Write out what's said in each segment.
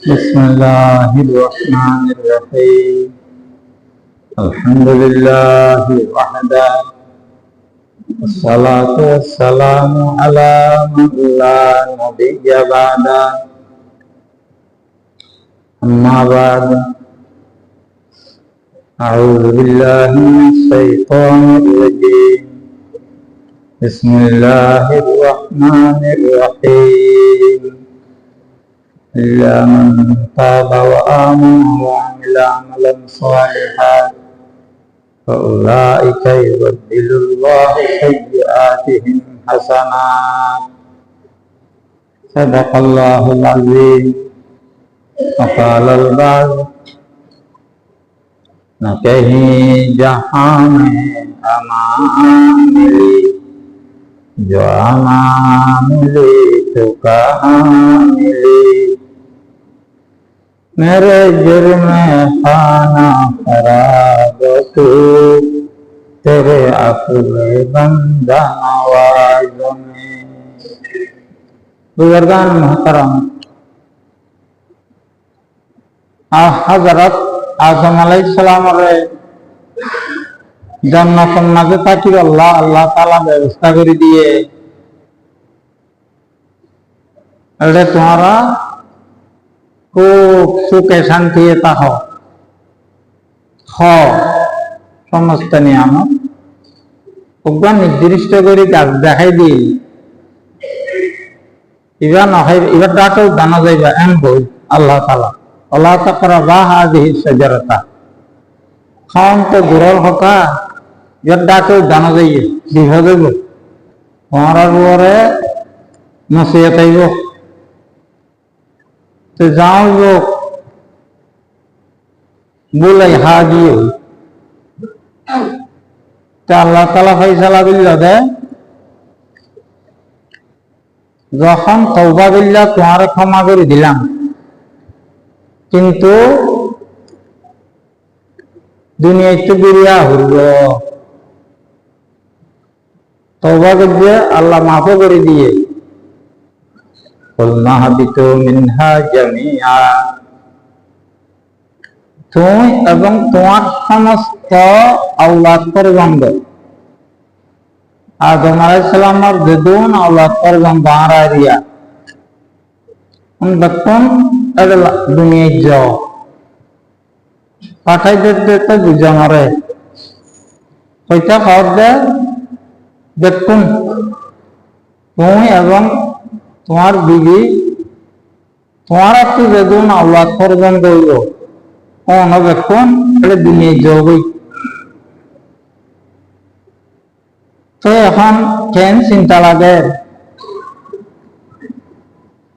بسم الله الرحمن الرحيم. الحمد لله وحده، والصلاة والسلام على من لا نبي بعده. أما بعد، أعوذ بالله من الشيطان الرجيم. بسم الله الرحمن الرحيم. إلا من تاب وآمن وعمل عملا صالحا فأولئك يبدل الله سيئاتهم حسنات. صدق الله العظيم. وقال البعض न कहीं जहां में अमान मिली, जो अमान मिली तो कहाँ मिली। मेरे जुर्म खाना खराब तू, तेरे अफले बंदा नवाज में। बुजुर्गान मोहतरम, हजरत आदम अलैहिस्सलाम জান্নাতের মাঝে থাকি আল্লাহ তাআলা ব্যবস্থা করে দিয়ে এটা তোমরা খুব সুখে শান্তিতে থাকো। সমস্ত নিয়ামত ওগুলো নির্দিষ্ট করে কাজ দেখাই দিই। এবার নহয়, এবার ডাকেও জানা যাইবা এম বই আল্লাহ তাআলা আল্লাহ তাকরা বা হাদিহি শাজারাতা খান তো গুরল হকা এবার ডাকেও জানা যাইয়ে বিভা দেব তোমার উপরে নসিহত আইব। তো যাও লোক বলে হাজিয়ে আল্লাহ তাআলা ফয়সালা দিল দে যখন তওবা বিল্লাহ তোমার ক্ষমা করে দিলাম, কিন্তু দুনিয়া একটু বিরিয়া হইল, তওবা করে আল্লাহ মাফ করে দিয়ে কুলনা হাবিতু মিনহা জামিআ, তুমি এবং তোমার সমস্ত আওলাদ পরিবন্ধ আদম আলাইহিস সালামের দুজন আওলাদ পরিবন্ধ আরারিয়া দেখুন দুনিয়ায় যাও পাঠাই দিতে তো বুঝামরে হইতা খবর দে দেখুন তুমি এবং তোমার বিবি তোমার একটু যেদিন আওলাদ পরিবন্ধ হইল দেখুন এটা দুনিয়ায় যাবই। তো এখন কেন চিন্তা লাগে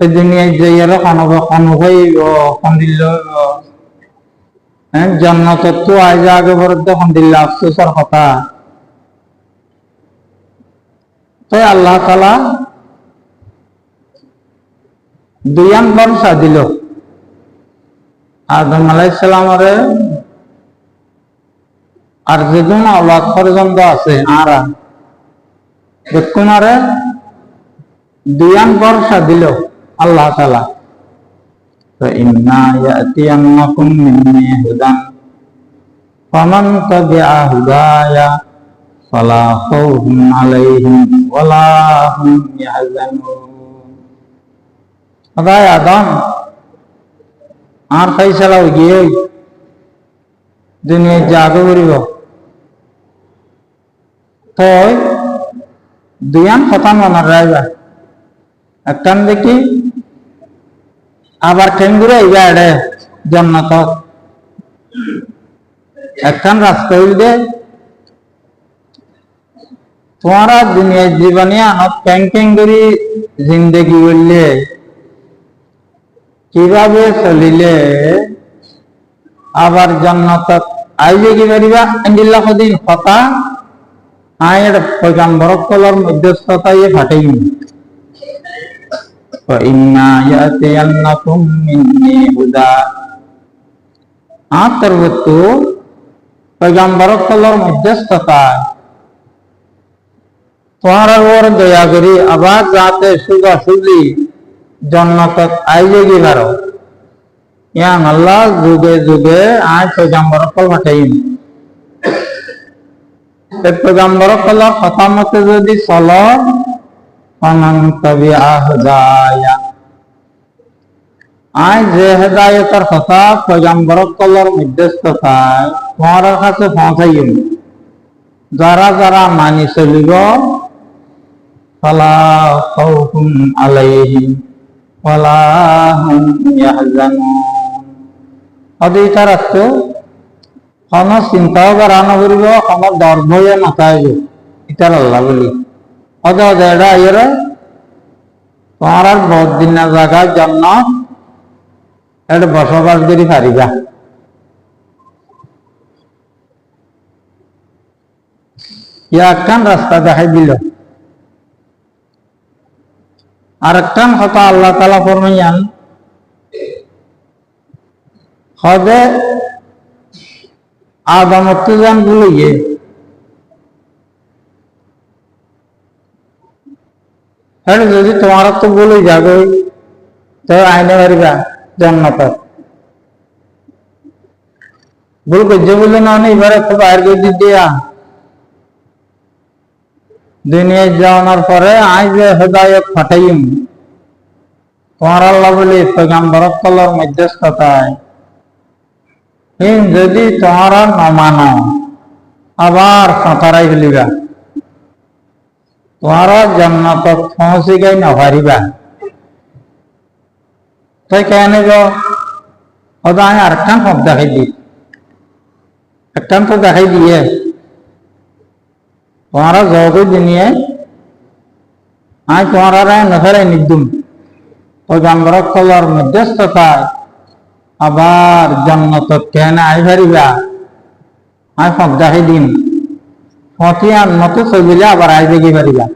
দুনিয়ায় যাইয়ারও জন্নত তো আজ আগে বরদ্দ দিল্লা আফসোসের কথা। তো আল্লাহ তাআলা দুইয়ান বর্ষা দিল আদম আলাইহিস সালামের আর যেদিন আওলাদ পর্যন্ত আছে আরা কুমারে দুইয়ান বর্ষা দিল আল্লাহ তাআলা। فإما يأتينكم مني هدى فمن تبع هدايا فلا خوف عليهم ولا هم يحزنون। আদায় আদম আর ফয়সালা হয়ে গিয়ে দুনিয়ায় জাগে করিব। তো দুইয়ান কথা মনে রাখবা, একটান দেখি আবার ঠেঙ্গুরে আইবা এড়ে জান্নাত একখান রাস্তা হইলে তোমারা দুনিয়ার জীবনে আনত ক্যাং করি জিন্দেগি করলে কিভাবে চলিলে আবার জান্নাত আইলে কি পারিবা আল্লাহ দিন কথা আয়ের পয়গাম্বর কলর মধ্যস্থতা ইয়ে ফাটাই। فإما يأتينكم مني هدى আতরবতু পয়গাম্বর কলর মধ্যস্থতা তোমার উপর দয়া করি আবার যাতে সুগা সুজি জান্নাতত আইলে গিলারো ইয়ান আল্লাহ যুগে যুগে আয় পয়গম্বর কল পাঠাইন পয়গম্বর কল কথা মতে যদি চলো ফামান তাবিআ হুদায়া আয় যে হেদায়েতের কথা পয়গম্বর কলর মধ্যস্থতায় তোমার কাছে পৌঁছাইম যারা যারা মানি চলিব ফালা খাউফুন আলাইহিম ওয়ালা হুম ইয়াহজানুন অদি তারাত কোন চিন্তাও করা নকরিব কোন ডর ভয়ে নাথাকিব ইতার আল্লাহ বলি অদ এটা আইরে তোমার আর বহুত দিন না জায়গার জন্য এটা বসবাস করি পারিবা একখান রাস্তা দেখাই দিল আর একখান কথা আল্লাহ তাআলা ফরমাইয়ান হদে আদমত্তজান বলিয়ে হ্যাঁ যদি তোমার তো বলে যাবে তো আইনে পারিবা জান্নাত ভুল করছে বলে না এবারে তো বাইরে করে দিয়া দুনিয়ায় যাওয়ার পরে আই যে হেদায়েত পাঠাইম তোমার আল্লাহ বলে পয়গম্বর কলর মধ্যস্থতায় যদি তোমারা না মানো আবার সাঁতারাই ফেলিবা তোমারা জান্নাত পৌঁছে গাই না পারিবা তাই কেন হয়তো আমি আরেকখান পথ দেখাই দিই একখান তো দেখাই দিয়ে তোমারা জগৎ দিনিয়ে আমি তোমারা নফেরাই নিদুম পয়গম্বর কলর মধ্যস্থতায় আবার জান্নাত কেন আই পারিবা আমি পথ দেখাই দিন পথিয়ান মতো চলিলে আবার আই দেখি পারিবা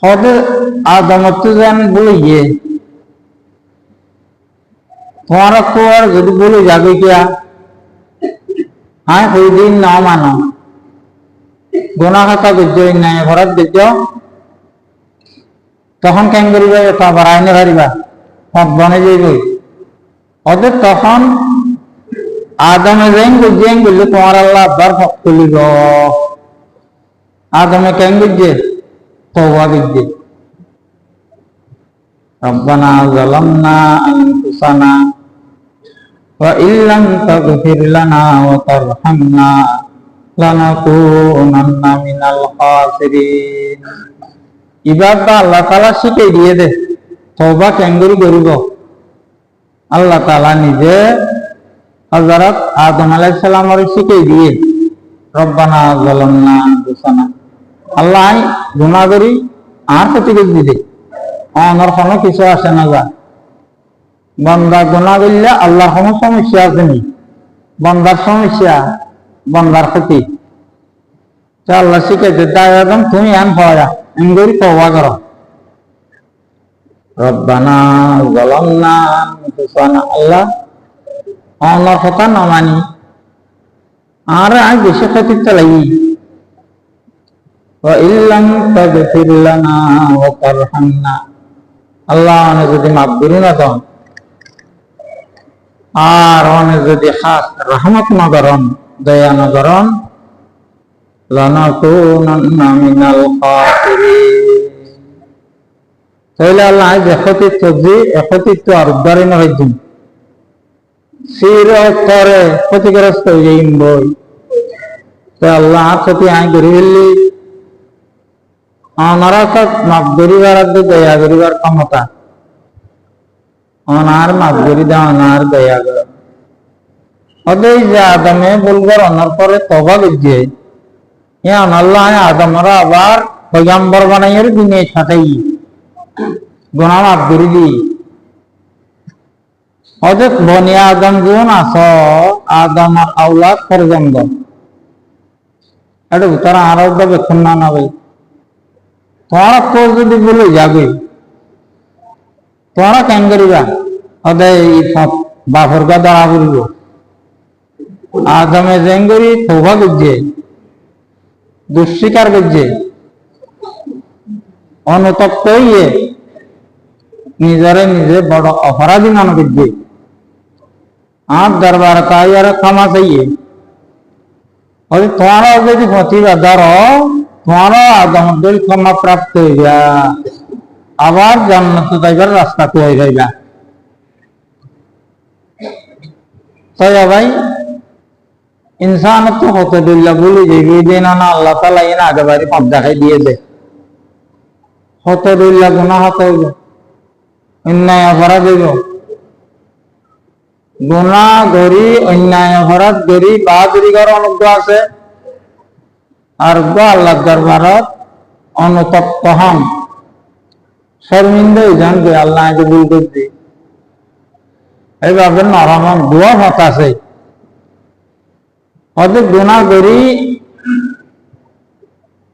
হতে আদমত্ব যেন বলিয়ে তোমার তো আর যদি বলে যাবে কিয়া হ্যাঁ ওই দিন না মানো গোনা খাতা বুঝছ নাই ঘরত বুঝছ তখন কেন করিবা এটা আবার আইনে পারিবা পথ বনে যাইব ওদের তখন আদমে যেন বুঝিয়ে বললে তোমার আল্লাহ আবার পথ তুলিব আদমে কেন বুঝছে তওবা বুঝছে রব্বানা যালামনা আনফুসানা ওয়া ইল্লাম তাগফির লানা ওয়া তারহামনা লানাকুনান্না মিনাল খাসিরিন ইবাদত আল্লাহ তাআলা শিখিয়ে দিয়ে দে তওবা কেঙ্গুরি করিব আল্লাহ তাআলা নিজে হযরত আদম আলাইহিস সালামের শিখিয়ে দিয়ে রব্বানা যালামনা আনফুসানা আল্লাহ গুনাহ করি আর প্রতিবেদ দিতে আমার কোনো কিছু আসে না যা বন্দা গুনাহ করলে আল্লাহর কোনো সমস্যা আছে নি বন্দার সমস্যা বন্দার ক্ষতি আল্লাহ শিখাইছে তাই একদম তুমি আন পাওয়া এমনি তওবা করো রব্বানা যালামনা আনফুসানা আল্লাহ আমার কথা না মানি আর আমি বেশি ক্ষতিতে লাগি ওয়া ইল্লাম তাগফির লানা ওয়া তারহামনা আল্লাহ অনেক যদি মাফ করি না তখন আর অনেক যদি খাস রহমত না করেন দয়া না করেন লানাকুনান্না মিনাল খাসিরিন তাহলে আল্লাহ একত্রিত যে একত্রিত আর উদ্ধারে না হইতুম চিরতরে ক্ষতিগ্রস্ত হয়ে যাইম বই তো আল্লাহ ক্ষতি আই করে ফেললি আমার মাফ করিবার দয়া করিবার ক্ষমতা অনার মাফ করি দাও অনার দয়া কর অতই যে আদমে বলবার অনার পরে তওবা করছে আল্লাহ আদমরা আবার পয়গম্বর বানাইয়ের দিনে ছাটাই গুনাহ মাফ করি দি অযথ বনি আদম গুণ আস আদম আওলাদ পর্যন্ত এটা তারা আরো বেক্ষণ না ভাই তোরা তো যদি বলে যাবে তোরা কেন করিবা অদয় বাপর গাদা বলব আদমে জেঙ্গরি তওবা করছে দুঃস্বীকার করছে অনুতপ্ত হইয়ে নিজরে নিজে বড় অপরাধী মনে করছে আর দরবার তাই আর ক্ষমা চাইয়ে তোমারও যদি প্রতিবাদ ধরো তোমারও আদমদুল ক্ষমা প্রাপ্ত হয়ে যা আবার জান্নাত যাইবার রাস্তা তৈরি হয়ে যা তাই ভাই ইনসান তো হতে দিল্লা বলে যাইবে না আল্লাহ তালা এনে আগে বাড়ি পথ দেখাই দিয়ে দে হতে দিল্লা গুণা হতে হইব অন্যায় অপরাধ হইব গুণা গরি অন্যায় অপরাধ গরি বাহাদুরি করার অনুগ্রহ আছে আর আল্লাহ দরবারত অনুতপ্ত হন শর্মিন্দা জানবে আল্লাহ আগে ভুল করছি এইভাবে নরম দোয়া মত আছে হয়তো গুণা গরি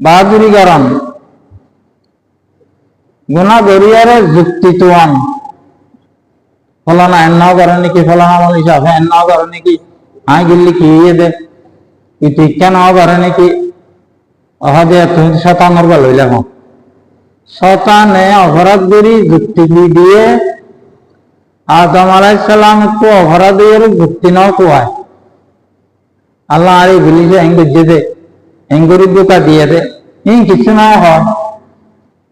বাহাদুরি গরম গুণা গরিয়ারে যুক্তি তোয়ান ফলানা এন্নাও করে নাকি ফলানা আমল হিসাব এন্নাও করে নাকি আই গিল্লি কি ইয়ে দে তুই কেন করে নাকি অহদে তুমি শতানোর গা লইলাম শতানে অপরাধ করি যুক্তি দিয়ে আদম আলাইহিস সালাম একটু অপরাধের যুক্তি নাও কোয়ায় আল্লাহ আরে বলিছে এঙ্গে দে এঙ্গরি দুকা দিয়ে দে এই কিছু না হয়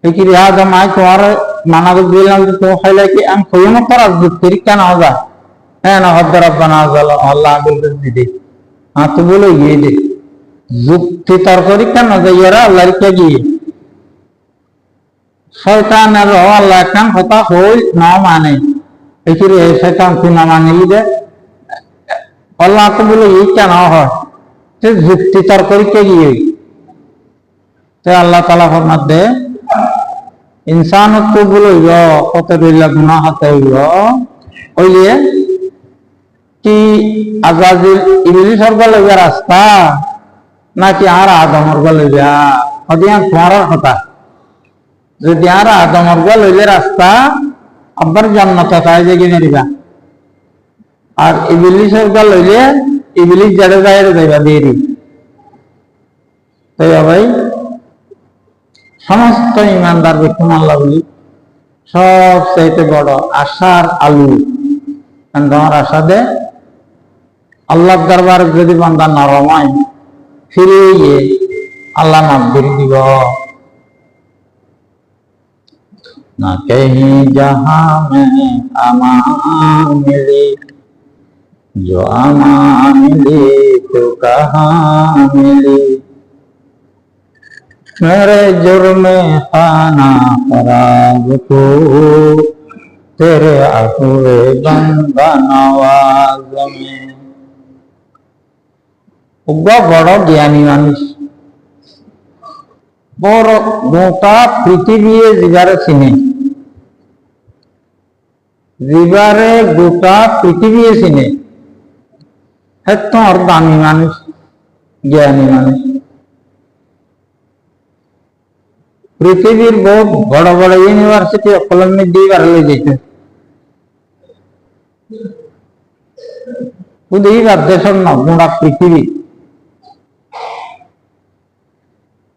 এই কি আদম আই তোমার মানা করে দিলাম যে তো খাইলে কি আমি কইও না করার যুক্তি কেন হবে হ্যাঁ না হদ্দ রব্বানা আল্লাহ বলতে দিদি হ্যাঁ তো বলে গিয়ে দে যুক্তি তর্করি কেন যাইয়ারা আল্লাহর কে গিয়ে শয়তানের আল্লাহ কান কথা হই না মানে এই কি রে শয়তান তুই না মানিলি দে আল্লাহ তো বলে এই কেন হয় সে যুক্তি তর্করি কে গিয়ে তো আল্লাহ তাআলা ফরমাত দে ইনসান তো বলইব কত দিল্লা গুনাহ হতে হইব ওইলে কি আজাজিল ইবলিসের গলে রাস্তা নাকি আর আদমর গলে যা হদিয়া তোমার কথা যদি আর আদমর গল হইলে রাস্তা আবার জান্নাত তাই যে গিয়ে দিবা আর ইবলিসের গল হইলে ইবলিস যারে যায় যাইবা দেরি তাই ভাই সমস্ত ইমানদার ব্যক্তি আল্লাহ বলি সবচাইতে বড় আশার আলু তোমার আশা দে আল্লাহ দরবার যদি বান্দা নরমায় ফিরে গিয়ে আল্লাহ মাফ করে দিব না কहीं जहां में अमान मिली जो अमान मिली तो कहाँ मिली मेरे जुर्म खाना खराब को तेरे अफवे बंदा नवाज में বড় জ্ঞানী মানুষ বড় গোটা পৃথিবী জিবারে চিনে জিবারে গোটা পৃথিবী চিনে তোর দামি মানুষ জ্ঞানী মানুষ পৃথিবীর বহুত বড় বড় ইউনিভার্সিটি কলমে দিবার হয়ে যেতে এইবার দেশের না গোটা পৃথিবী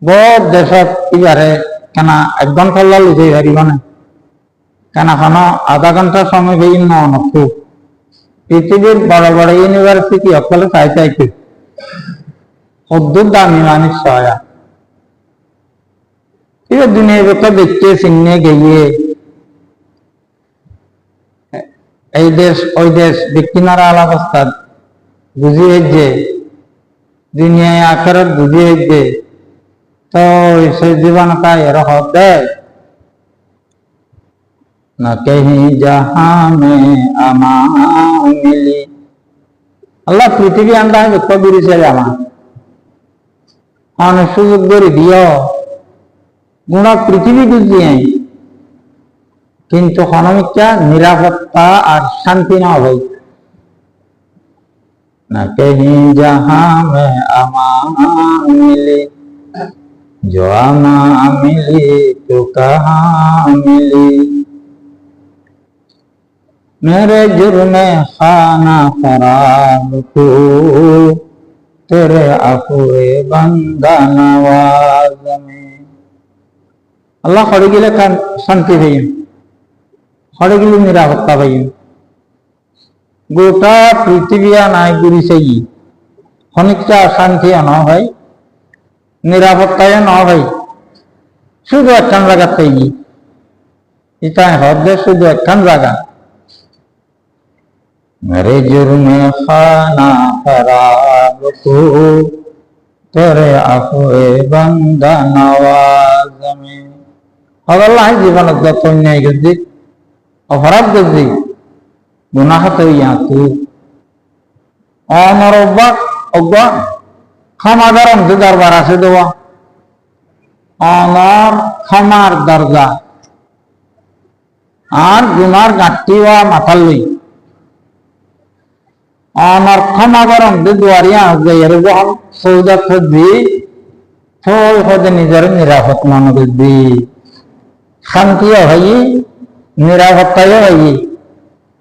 বহুত দেশত এবারে কেন 1 ঘন্টা লই যাই পারিব না কেন এখন আধা ঘন্টা সময় বেই নকু পৃথিবীর বড় বড় ইউনিভার্সিটি সকলে চাইতে অদ্ভুত দামি মানুষ সয়া এবার দুনিয়া কথা দেখতে চিনে গিয়ে এই দেশ ওই দেশ বিকিনারা অবস্থা বুঝিয়ে যে দুনিয়ায় আখেরাত বুঝিয়ে যে तो इसे जीवन का ये रह दे न कहीं जहां में अमान मिली अल्लाह पृथ्वी अंडा है दूरी से जामा हाँ सुযোগ করে দিও গোটা পৃথিবী বুঝিয়ে কিন্তু হনমিকা নিরাপত্তা আর শান্তি না হয় না कहीं जहां में अमान मिली जो अमान मिली तो कहाँ मिली मेरे जुर्म खाना खराब को तेरे अफवे बंदा नवाज में अल्लाह खड़ी गिले शांति दें হরেগুলি নিরাপত্তা পাই গোটা পৃথিবী নাই ঘুরি চাই অনেকটা শান্তি না হয় নিরাপত্তায় না হয় শুধু একখান জায়গা চাই এটা হদ্দে শুধু একখান জায়গা মেরে জুরমে খানা খরাব কো তোরে আফওয়ে বান্দা নওয়াজ মে আল্লাহ জীবনত যত অন্যায় করছি অপরাধ করছি গুনাহ তৈয়া তু অনর অজ্ঞা ক্ষমাদার অন্তে দরবার আছে দেওয়া অনর ক্ষমার দরজা আর গুনার গাঁটটি বা মাথার লই অনর ক্ষমাদার অন্তে দুয়ারিয়া যাইয়ের যখন সৌদা খুঁজবি থই হদে নিজের নিরাপদ মনে করবি শান্তিও হই নিরাপত্তাও হই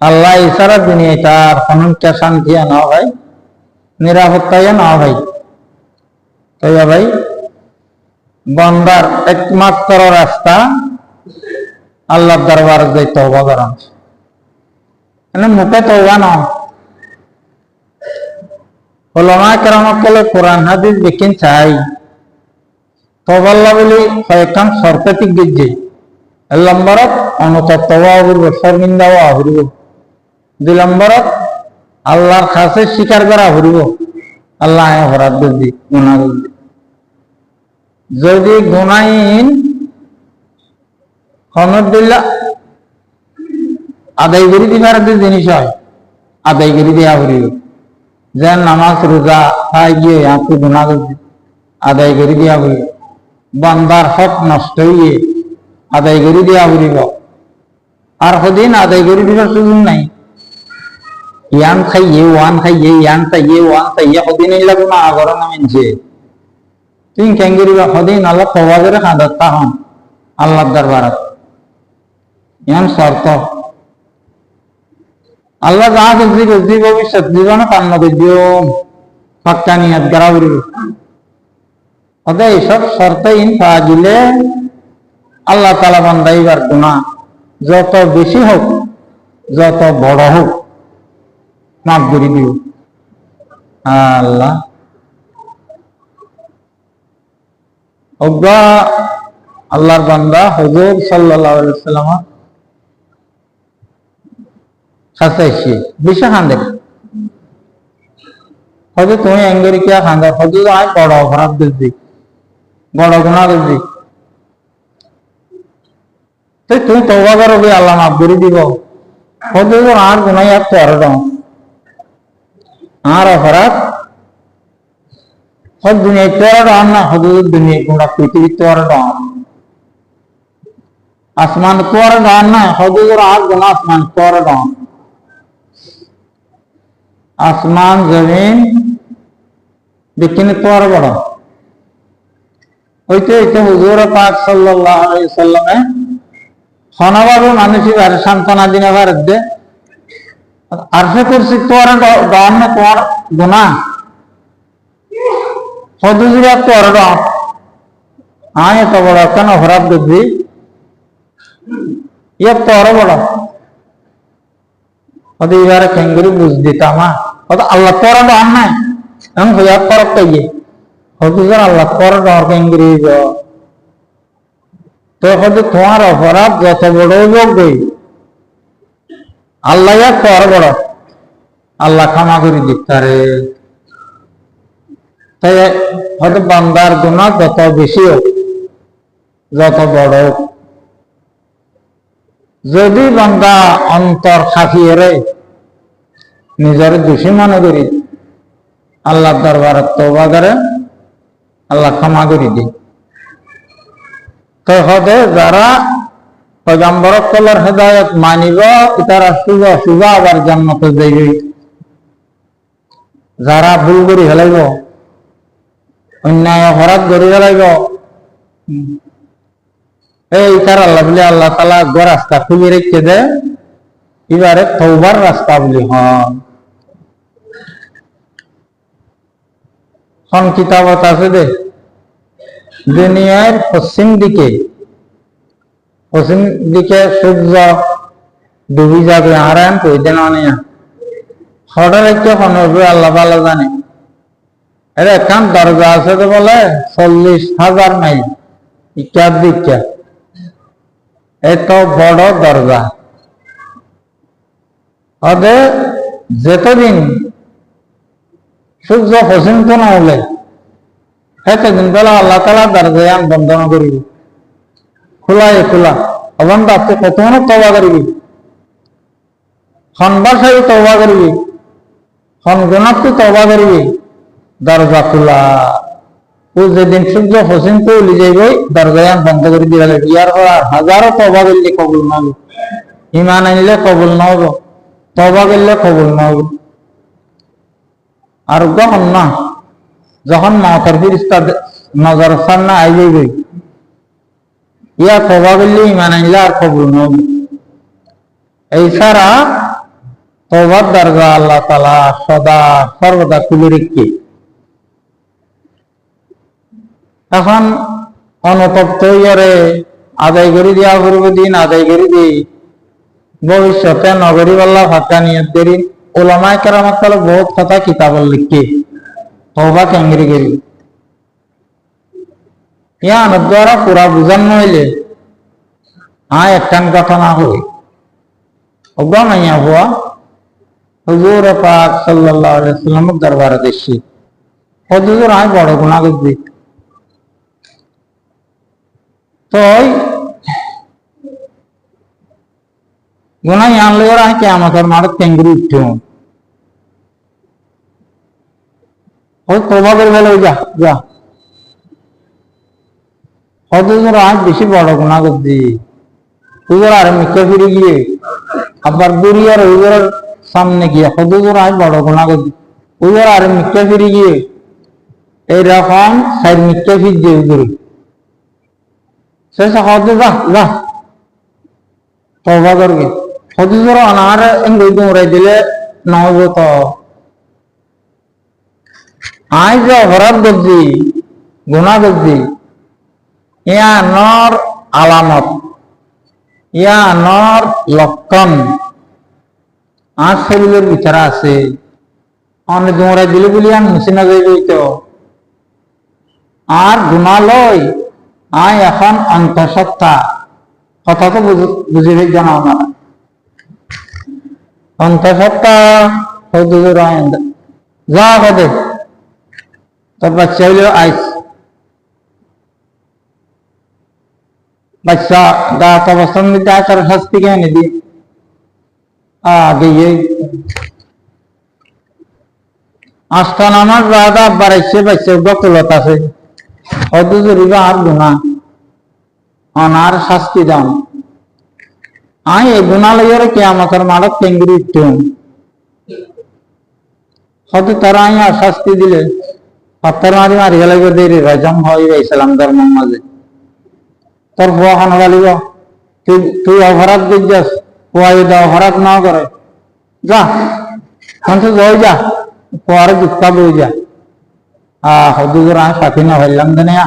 আল্লাহ ইসারা দুনিয়ায় তার অনন্ত শান্তি না হয় নিরাপত্তায় না হয় তাই ভাই বান্দার একমাত্র রাস্তা আল্লাহর দরবার যাই তওবা করা মানে মুখে তওবা না উলামা কেরামত বলে কোরআন হাদিস দেখিন চাই তওবা বলি কয়েকটা শর্তে গিয়ে এক নম্বরত অনুতপ্তও হইব শর্মিন্দাও হইব দুই নম্বরত আল্লাহর কাছে স্বীকার করা হইব আল্লাহ অপরাধ করছি গুনাহ করছি যদি গুনাহীন আলহামদুলিল্লাহ আদায় করে দিবার যে জিনিস হয় আদায় করে দেওয়া হইব যে নামাজ রোজা খাই গিয়ে আপনি গুনাহ করছি আদায় করে দেওয়া হইব বান্দার হক নষ্ট হইয়ে আদায় করে দেওয়া হইব আর সদিন আদায় করে দিবার সুযোগ নাই ইয়ান খাইয়ে ওয়ান খাইয়ে ইয়ান খাইয়ে ওয়ান খাইয়ে সদিন এইলা কোনো আগর নামিনছে তুই কেন করিবা সদিন আল্লাহ তওবা করে খাঁদাত তাহন আল্লাহর দরবারত ইয়ান শর্ত আল্লাহ যা করছি করছি ভবিষ্যৎ জীবনে কান্ন করছিও পাক্কা নিয়াত করা করিব অতএব এইসব শর্ত ইন পাওয়া গেলে আল্লাহ তাআলা বান্দাইবার গুনাহ যত বেশি হোক যত বড় হোক মাফ করে দিও আল্লাহ অজ্ঞা আল্লাহর বান্দা হুজুর সাল্লাল্লাহু আলাইহি ওয়াসাল্লাম কাছে এসে বেশি খান্দে হয়তো তুমি এঙ্গেরি কে খান্দা হয়তো আয় বড় অপরাধ করছি বড় গুনাহ করছি তুমি তওবা করবে আল্লাহ মাফ করে দিব হয়তো আর গুনাহ আর করে দাও আর অপরাধ হদ দুনিয়ায় তোরা ডান না হদ দুনিয়ায় গোটা পৃথিবী তোরা ডান আসমান তোরা ডান না হদ আর গুনাহ আসমান তোরা ডান আসমান জমিন দেখিনি তোরা বড় হইতে হইতে হুজুর পাক সাল্লাল্লাহু আলাইহি ওয়াসাল্লামে হনভাবে মানুষই আর সান্ত্বনা দিনে ভারত দে আর সে করছি তোরা ডান না তোর গুনাহ হদুজিরা তোর ডান আয় এত বড় কেন অপরাধ করছি ইয়ে তোর বড় হয়তো এবারে কেঙ্গুরি বুঝ দিতাম হয়তো আল্লাহ তোর ডান নাই এমন হইয়া করক তাইয়ে হয়তো আল্লাহ তোর ডর কেঙ্গুরি তো হয়তো তোমার অপরাধ যত বড় হোক গই আল্লাহ তোর বড় আল্লাহ ক্ষমা করে দিতারে তাই হয়তো বান্দার গুনাহ যত বেশি হোক যত বড় হোক যদি বান্দা অন্তর সাফিয়ে রে নিজের দোষী মনে করি আল্লাহর দরবারে তওবা করে আল্লাহ ক্ষমা করে দি তো হতে যারা পয়গম্বর কলার হেদায়েত মানিব তারা সুজা সুজা আবার জান্নাতে যাইবে যারা ভুল করে ফেলাইব অন্যায় অপরাধ করে ফেলাইব এই তার আল্লাহ বলে আল্লাহ তাআলা রাস্তা খুলে রেখে দে এবারে তওবার রাস্তা বলি হন কিতাবত আছে দে দুনিয়ার পশ্চিম দিকে সূর্য ডুবি যাবে আর এম কই দেন অনিয়া হঠাৎ একটা হবে আল্লাহ ভালো জানে। এর একখান দরজা আছে তো বলে 40,000 মাইল ইটার দিকটা, এত বড় দরজা। ওদের যেতদিন সূর্য পশ্চিম না হলে এতদিন বেলা আল্লাহ তালা দরজা বন্ধ না করিবি, খোলা অবন আপনি কত তবা করিবি, বাসায় তবা করিবি, গুণাত্ম তবা করিবি, দরজা খোলা। ও যেদিন সূর্য পশ্চিম উলি যাইব দরজা বন্ধ করে দিয়ে ইয়ার হাজারো তবা করলে কবুল না হবে, ইমান আনলে কবুল না হবো, তবা করলে কবুল না হবে। আর যখন মতের ফিরিস্তা নজর সামনে আই যাইব ইয়া তবা করলে ইমান আনলে আর কবুল না হবে। এই ছাড়া তবার দরজা আল্লাহ তাআলা সদা সর্বদা খুলে রেখে। এখন অনতপ্ত ইয়ারে আদায় করে দেওয়া করবো, দিন আদায় করে দিই ভবিষ্যতে নগরী বল্লা ফাঁকা নিয়ত করি। ওলামায়ে কেরামত তাহলে বহুত কথা কিতাবল লিখে তওবা কেঙ্গরি করি ইয়ার দ্বারা পুরা বুঝান নইলে একটান ঘটনা হই অব্বা মাইয়া হওয়া হুজুর পাক সাল্লাল্লাহু আলাইহি ওয়াসাল্লামের দরবারে দেখি হুজুর আয় বড় গুনাহ করছি। তো গুনাহ আনলে ওরা কিয়ামতের মাঠে কেঙ্গরি উঠতে ওই তওবা করে বলে যা হুজুর আজ বেশি বড় গুনাহ করছি। হুজুর আর মিথ্যা ফিরে গিয়ে আবার দুরিয়ার হুজুরের সামনে গিয়ে হুজুর আজ বড় গুনাহ করছি। হুজুর আর মিথ্যা ফিরে গিয়ে এইরকম সাইড মিথ্যা ফির দিয়ে হুজুর শেষ হতে যা তওবা করবে। হুজুর অনার এঙ্গই দৌড়াই দিলে নহব। তো আজ যে অপরাধ করছি গুনাহ করছি ইয়া নর আলামত, ইয়া নর লক্ষণ আর শরীরের ভিতরে আছে। অনেক দৌড়াই দিলে বলি আর মুছে না যাইব তো আর গুনাহ লয় আয় এখন অন্তঃসত্ত্বা কথা তো বুঝে জানা না অন্তঃসত্ত্বা হুজুর যা হবে তোর বাচ্চা হইল আইস বাচ্চা দাঁত অবস্থান দিতে তার শাস্তি কেন দি আগে আস্থান আমার রাধা বাড়াইছে বাচ্চা গতলত আছে হুজুর আর গুনাহ অনার শাস্তি দাম আয় এই গুনাহ লইয়ারে কিয়ামতের মাঠে কেঙ্গরি উঠতেন হয়তো তারা আর শাস্তি দিলে পাথর মারি গেলে দেরি রাজম হয় ইসলাম ধর্মের মাঝে তোর ফুয়া খানো গালিব তুই অপরাধ দিস ফুয়া যদি অপরাধ না করে যা সন্তোষ হয়ে যা ফুয়ার যুক্তা বই যা হুজুর আমি সাথী না হইলাম দেনিয়া।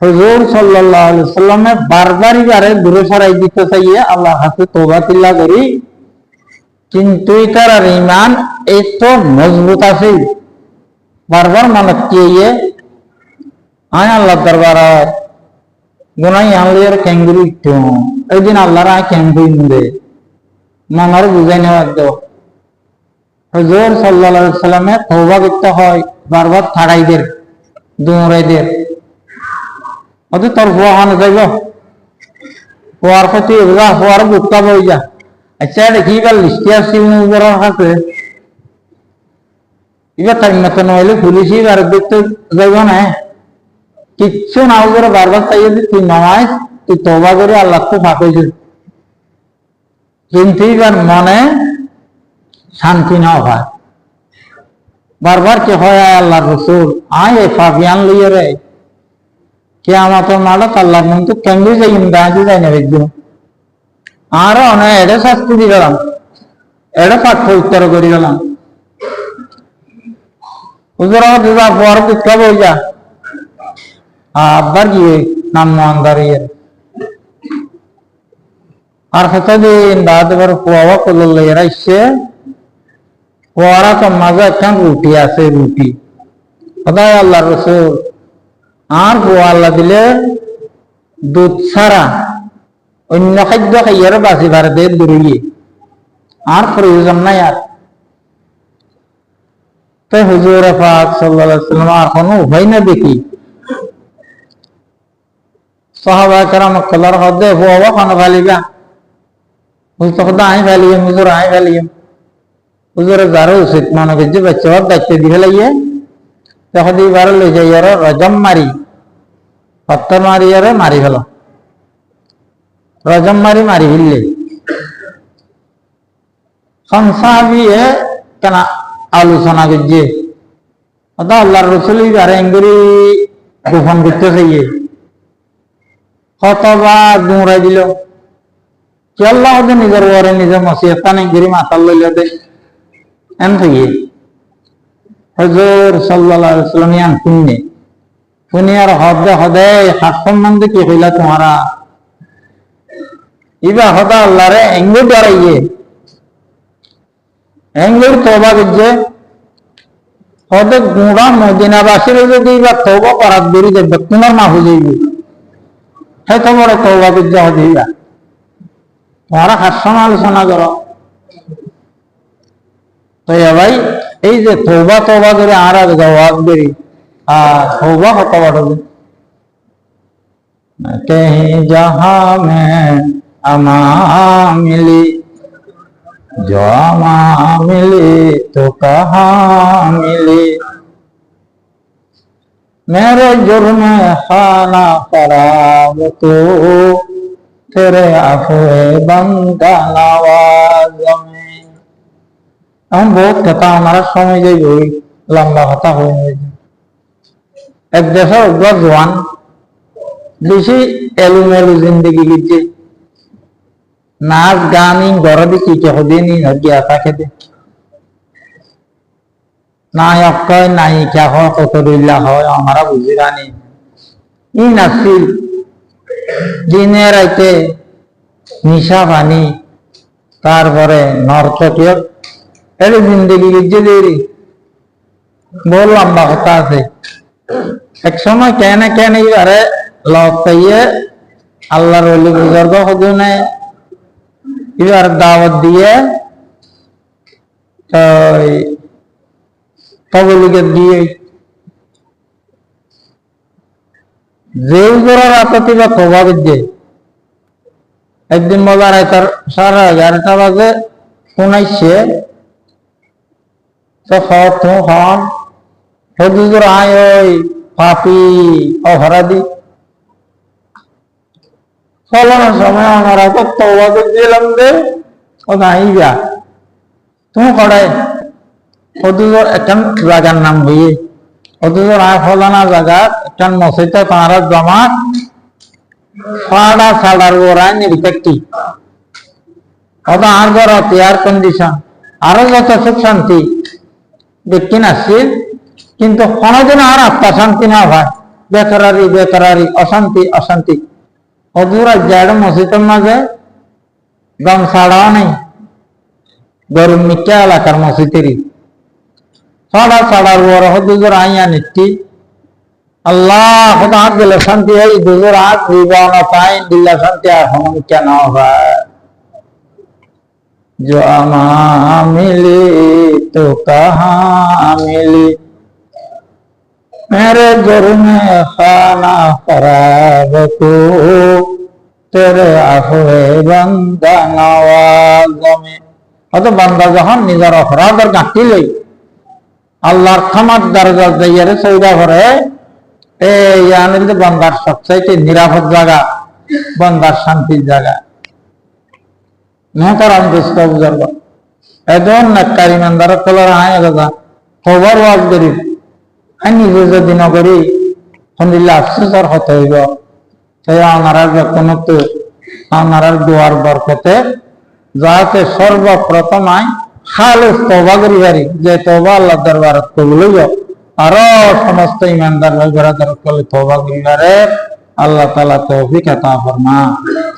হুজুর সাল্লাল্লাহু আলাইহি ওয়াসাল্লামে বারবারই বারে দূরে সরাই দিতে চাইয়ে আল্লাহর কাছে তওবা তিল্লা করি, কিন্তু তার ঈমান এত মজবুত আছে বারবার মনে কিয়ে আয় আল্লাহ দরবারে গুনাহ আনলিয়ার কেঙ্গুরি উঠতো ওই দিন আল্লাহর আয় কেঙ্গুরি মুদে মনের বুঝাই নেওয়ার দো। হুজুর সাল্লাল্লাহু আলাইহি ওয়াসাল্লামে তওবা করতে হয় বারবার থাড়াইদের দৌড়াইদের অত তোর ফুয়া খানো যাইব ফুয়ার ক্ষতি যা ফুয়ার বুকটা বই যা। আচ্ছা দেখি এবার লিস্টি আসছি উপরের কাছে এবার টাইম মতো নহলে পুলিশই বার দেখতে যাইব না কিচ্ছু না করে বারবার চাইয়ে যে তুই নয় তুই তওবা করে আল্লাহ তো ফাঁকাইছিস, কিন্তু এবার মনে শান্তি না হয় বারবার কি হয় আল্লাহর রাসূল আয় ফাবিয়ান লইয়ে রে কিয়ামতের মাঠে আল্লাহর মন তো কেমনি যাই ইমদাদি যাই না একদম আর অনেক এড়ে শাস্তি দিয়ে গেলাম এড়ে পাঠ্য উত্তর করে গেলাম হুজুর দিদা পর দিকা বই যা আবার গিয়ে নাম মন্দারিয়ে আর কতদিন বাদ এবার পোয়া কদল এরাইছে পোয়ারা তো মাঝে একখান রুটি আছে রুটি সদায় আল্লাহ রসুল আর পোয়া আল্লাহ দিলে দুধ ছাড়া অন্য খাদ্য খাইয়ার বাঁচিবার দে দূরিয়ে আর প্রয়োজন নাই আর তো হুজুর পাক সাল্লাল্লাহু আলাইহি ওয়াসাল্লাম আর কোনো উপায় না দেখি সাহাবা کرام কলার হদে পোয়া খানা ফালিবা হুজুর খোদা আই ফালিয়ে হুজুর আই ফালিয়ে হুজুর যারা উচিত মনে করছে বাচ্চার দায়িত্ব দিয়ে লাগিয়ে তখন এবার লই যাই আর রজম মারি পত্তর মারি আর মারি ফেল রজম মারি মারি ফেললে সাহাবিয়ে কেন আলোচনা করছে অর্থাৎ আল্লাহর রসুল এবার এঙ্গুরি গোপন করতে চাইয়ে কতবা গুঁড়াই দিল কি আল্লাহ নিজের ওরে নিজের মসিহতা এঙ্গুরি মাথার লইল দে এন থেকে হুজুর সাল্লাল্লাহু আলাইহি ওয়াসাল্লাম ইয়ান শুননে শুনি আর হদে হদে হাত সম্বন্ধে কি কইলা তোমারা ইবা হদা আল্লাহরে এঙ্গুর ডরাইয়ে এঙ্গুর তওবা করছে হদে গুঁড়া মদিনাবাসীর যদি ইবা তওবা করার দেরি যাবে তোমার মা হয়ে যাইবে হে তোমার তওবা করছে হদে ইবা তোমারা হাত সমালোচনা করো তো ভাই এই যে তওবা তওবা করে আর জবাব দেরি तौबा होता बढ़ोगे कहीं जहां में अमा मिली जो अमा मिली तो कहाँ मिली मेरे जुर्म खाना खराब तो तेरे अफवे बंदा नवाज में हम बहुत कथा हमारा समय जाए लंबा कथा हो এক দেশের জওয়ান বেশি এলোমেলো জিন্দগি গিয়েছে নাচ গানি গরবি কি কে হদে নি হদিয়া তাকে দে নায়ক কয় নায়িকা হয় কত রইলা হয় আমরা বুঝি রানি ই নাছিল দিনে রাইতে নিশা পানি তারপরে নর্তকীয় এর জিন্দগি গিয়েছে দেরি বহু লম্বা কথা আছে এক সময় কেন কেন এবারে লব পাইয়ে আল্লাহর ওলি বুজুর্গ হজুনে এবার দাওয়াত দিয়ে তবলিগে দিয়ে যে উজোরের আততি বা তবা করছে একদিন মজার তার 11:30 বাজে শুনাইছে তো খাওয়ান হুজুর আয় ওই পাপি অপরাধী ফলানোর সময় আমরা তো তওবা করছিলাম যে ও নাইবা তুমি কড়াই হুজুর একটা জায়গার নাম হইয়ে হুজুর আয় ফলানা জায়গা একটা মসজিদে তাঁরা জমা ফাড়া ছাড়ার ওরাই নির্কেটি ওটা আর ঘর এয়ার কন্ডিশন আরো যত সুখ শান্তি দেখি আসছিল কিন্তু কোনদিন আর আত্মা শান্তি না হয় বেকারারি বেকারারি অশান্তি অশান্তি হুজুর যার মসজিদের মাঝে দম ছাড়াও নেই গরম মিকা এলাকার মসজিদেরই ছাড়া ছাড়ার বড় হুজুর আইয়া নিচ্ছি আল্লাহ খোদা হাত দিলে শান্তি হয় হুজুর হাত দিবা না পাই দিল্লা শান্তি আর হন মিকা না হয় जो अमा मिली तो कहाँ मिली मेरे जुर्म खाना खराब को तेरे अफवे बंदा नवाज में অত বান্দা যখন নিজের অপরাধের গাঁটি লই আল্লাহর ক্ষমার দরজা যাইয়ারে সৌদা করে এই আনন্দ বান্দার সবচাইতে নিরাপদ জায়গা বান্দার শান্তির জায়গা মোহতারাম দোস্ত বুজুর্গ এজন নাক্কারি মানদার কলার আয় দাদা খবর ওয়াজ করি আমি নিজে যদি নগরী আলহামদুলিল্লাহ আফসোসর হতে হইব তাই আমারা যখন তো আমারার দোয়ার বরকতে যাতে সর্বপ্রথম আই খালেস তওবা করি পারি যে তওবা আল্লাহ দরবারত কবুল হইব আরো সমস্ত ইমানদার ভাই বেরাদার কলে তওবা করিবারে আল্লাহ তাআলা তৌফিক আতা ফরমা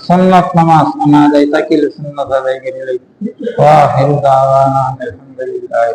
সুন্নাত নামাজ আনা যায় তাকিল সুন্নাত আদায় করে লই ওয়া আখিরু দাওয়ানা আলহামদুলিল্লাহ।